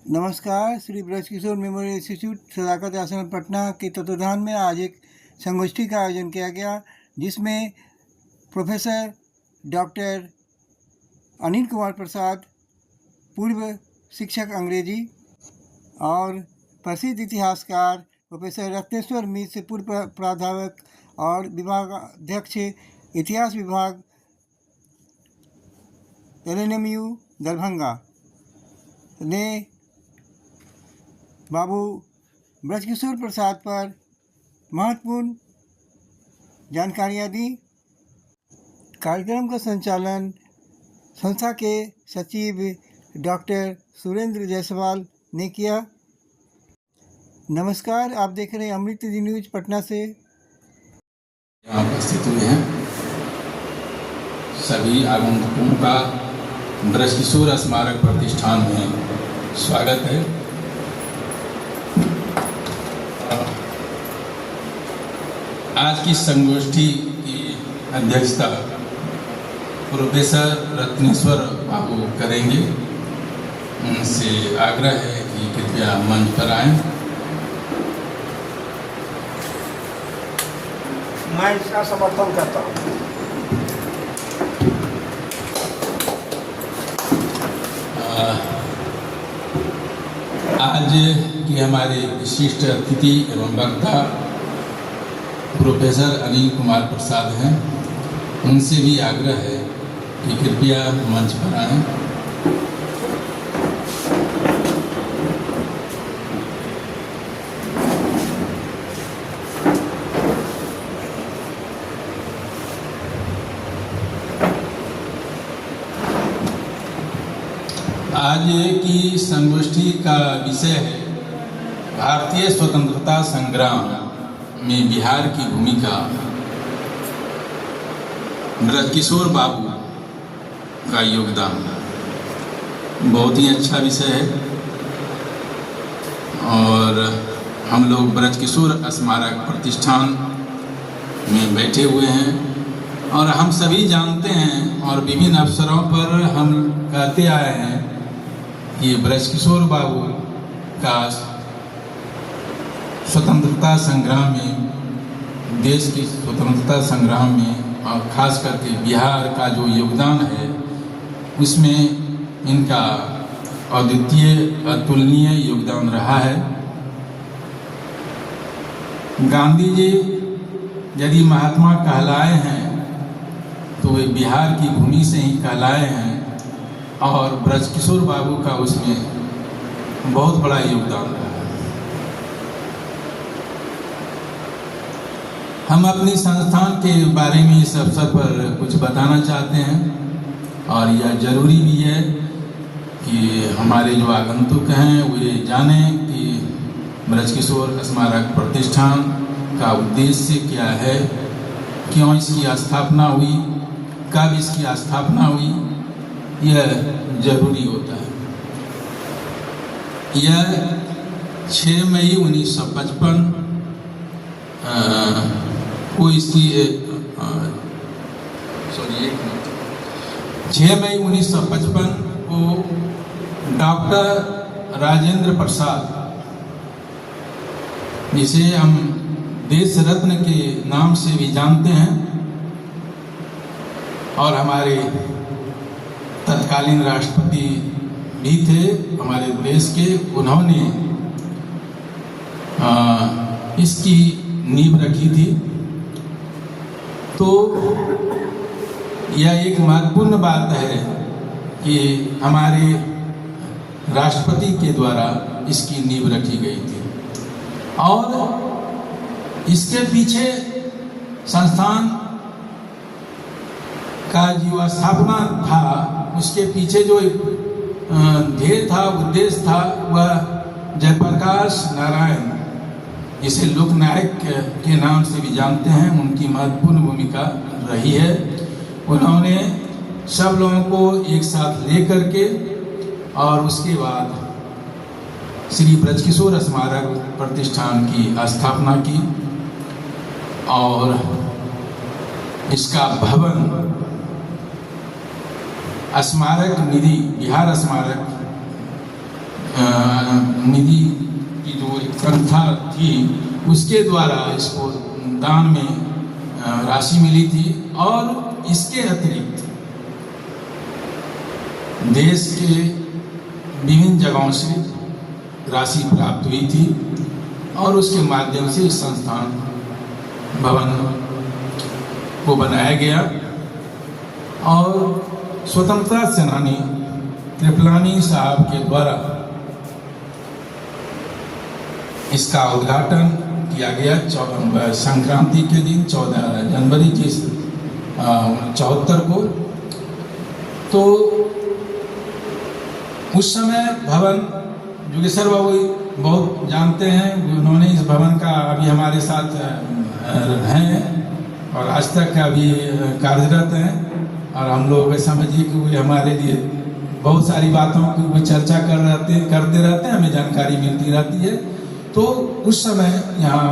नमस्कार। Shri Brajkishore memorial institute Sadaqat Ashram Patna के तत्वाधान में आज एक संगोष्ठी का आयोजन किया गया, जिसमें प्रोफेसर डॉक्टर अनिल कुमार प्रसाद, पूर्व शिक्षक अंग्रेजी, और प्रसिद्ध इतिहासकार प्रोफेसर रत्नेश्वर मिश्र, पूर्व प्राध्यापक और विभागाध्यक्ष इतिहास विभाग LNMU दरभंगा ने बाबू ब्रजकिशोर प्रसाद पर महत्वपूर्ण जानकारियाँ दी। कार्यक्रम का संचालन संस्था के सचिव डॉक्टर सुरेंद्र जायसवाल ने किया। नमस्कार, आप देख रहे हैं अमृत न्यूज पटना से। यहाँ उपस्थित हुए हैं सभी आगंतुकों का ब्रजकिशोर स्मारक प्रतिष्ठान में स्वागत है। आज की संगोष्ठी की अध्यक्षता प्रोफेसर रत्नेश्वर बाबू करेंगे। उनसे आग्रह है कि कृपया मंच पर आएं। मैं इसका समर्थन करता हूँ। आज की हमारे विशिष्ट अतिथि एवं वक्ता प्रोफेसर अनिल कुमार प्रसाद हैं। उनसे भी आग्रह है कि कृपया मंच पर आएं। आज की संगोष्ठी का विषय है भारतीय स्वतंत्रता संग्राम में बिहार की भूमिका। ब्रजकिशोर बाबू का योगदान बहुत ही अच्छा विषय है और हम लोग ब्रजकिशोर स्मारक प्रतिष्ठान में बैठे हुए हैं और हम सभी जानते हैं और विभिन्न अवसरों पर हम कहते आए हैं कि ब्रजकिशोर बाबू का स्वतंत्रता संग्राम में, देश की स्वतंत्रता संग्राम में और ख़ास करके बिहार का जो योगदान है उसमें इनका अद्वितीय अतुलनीय योगदान रहा है। गांधी जी यदि महात्मा कहलाए हैं तो वे बिहार की भूमि से ही कहलाए हैं और ब्रजकिशोर बाबू का उसमें बहुत बड़ा योगदान रहा है। हम अपनी संस्थान के बारे में इस अवसर पर कुछ बताना चाहते हैं और यह जरूरी भी है कि हमारे जो आगंतुक हैं वे जानें कि ब्रजकिशोर स्मारक प्रतिष्ठान का उद्देश्य क्या है, क्यों इसकी स्थापना हुई, कब इसकी स्थापना हुई, यह जरूरी होता है। यह 6 मई 1955 को इसकी 6 मई 1955 को डॉक्टर राजेंद्र प्रसाद, जिसे हम देश रत्न के नाम से भी जानते हैं और हमारे तत्कालीन राष्ट्रपति भी थे हमारे देश के, उन्होंने इसकी नींव रखी थी। तो यह एक महत्वपूर्ण बात है कि हमारे राष्ट्रपति के द्वारा इसकी नींव रखी गई थी और इसके पीछे संस्थान का जो स्थापना था उसके पीछे जो ध्येय था, उद्देश्य था, वह जयप्रकाश नारायण, जिसे लोकनायक के नाम से भी जानते हैं, उनकी महत्वपूर्ण भूमिका रही है। उन्होंने सब लोगों को एक साथ लेकर के और उसके बाद श्री ब्रजकिशोर स्मारक प्रतिष्ठान की स्थापना की और इसका भवन स्मारक निधि, बिहार स्मारक निधि की जो एक संस्था थी उसके द्वारा इसको दान में राशि मिली थी। और इसके अतिरिक्त देश के विभिन्न जगहों से राशि प्राप्त हुई थी और उसके माध्यम से इस संस्थान भवन को बनाया गया। और स्वतंत्रता सेनानी कृपलानी साहब के द्वारा इसका उद्घाटन किया गया संक्रांति के दिन 14 जनवरी की 74 को। तो उस समय भवन जोगेश्वर बाबू बहुत जानते हैं, उन्होंने इस भवन का अभी हमारे साथ हैं और आज तक अभी कार्यरत हैं। और हम लोग समझिए कि वे हमारे लिए बहुत सारी बातों की वो चर्चा करते रहते हैं, हमें जानकारी मिलती रहती है। तो उस समय यहाँ